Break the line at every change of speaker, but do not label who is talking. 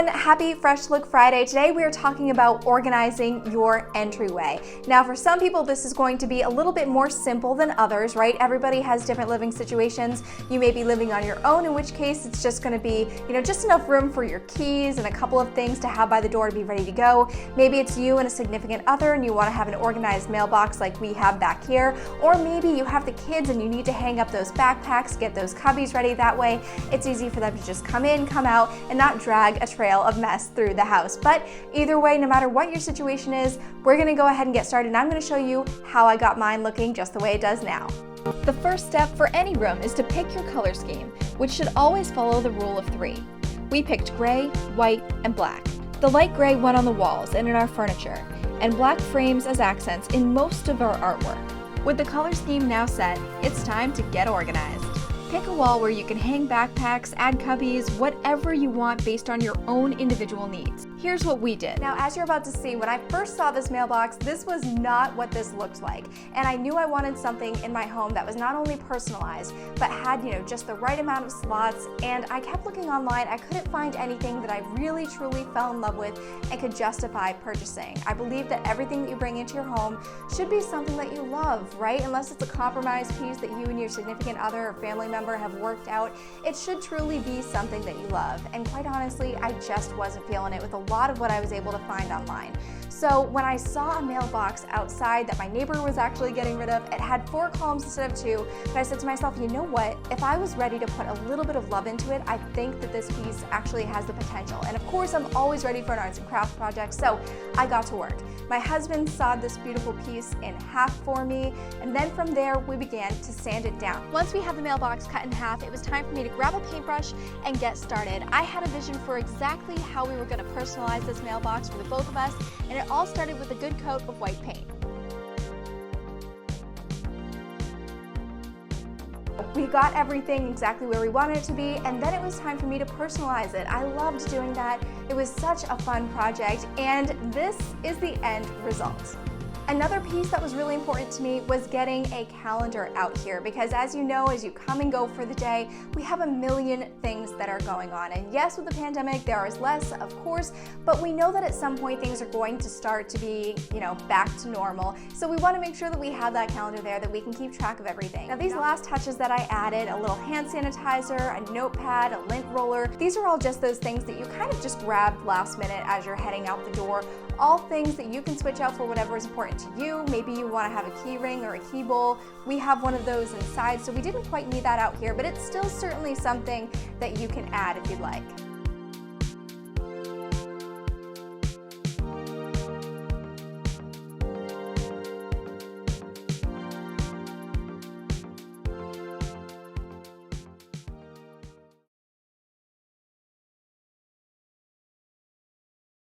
everyone, happy Fresh Look Friday. Today we are talking about organizing your entryway. Now for some people this is going to be a little bit more simple than others, right? Everybody has different living situations. You may be living on your own, in which case it's just going to be, just enough room for your keys and a couple of things to have by the door to be ready to go. Maybe it's you and a significant other and you want to have an organized mailbox like we have back here, or maybe you have the kids and you need to hang up those backpacks, get those cubbies ready. That way it's easy for them to just come in, come out, and not drag a trail of mess through the house. But either way, no matter what your situation is, we're gonna go ahead and get started, and I'm gonna show you how I got mine looking just the way it does now. The first step for any room is to pick your color scheme, which should always follow the rule of 3. We picked gray, white, and black. The light gray went on the walls and in our furniture, and black frames as accents in most of our artwork. With the color scheme now set, it's time to get organized. Pick a wall where you can hang backpacks, add cubbies, whatever you want based on your own individual needs. Here's what we did. Now, as you're about to see, when I first saw this mailbox, this was not what this looked like. And I knew I wanted something in my home that was not only personalized, but had, just the right amount of slots. And I kept looking online. I couldn't find anything that I really, truly fell in love with and could justify purchasing. I believe that everything that you bring into your home should be something that you love, right? Unless it's a compromise piece that you and your significant other or family member have worked out, it should truly be something that you love. And quite honestly, I just wasn't feeling it with a lot of what I was able to find online. So when I saw a mailbox outside that my neighbor was actually getting rid of, it had 4 columns instead of 2, but I said to myself, you know what? If I was ready to put a little bit of love into it, I think that this piece actually has the potential. And of course, I'm always ready for an arts and crafts project, so I got to work. My husband sawed this beautiful piece in half for me, and then from there, we began to sand it down. Once we had the mailbox cut in half, it was time for me to grab a paintbrush and get started. I had a vision for exactly how we were going to personalize this mailbox for the both of us, and it all started with a good coat of white paint. We got everything exactly where we wanted it to be, and then it was time for me to personalize it. I loved doing that. It was such a fun project, and this is the end result. Another piece that was really important to me was getting a calendar out here, because as you know, as you come and go for the day, we have a million things that are going on. And yes, with the pandemic, there is less, of course, but we know that at some point things are going to start to be, back to normal. So we want to make sure that we have that calendar there, that we can keep track of everything. Now, these last touches that I added, a little hand sanitizer, a notepad, a lint roller, these are all just those things that you kind of just grabbed last minute as you're heading out the door. All things that you can switch out for whatever is important to you. Maybe you want to have a key ring or a key bowl. We have one of those inside, so we didn't quite need that out here, but it's still certainly something that you can add if you'd like.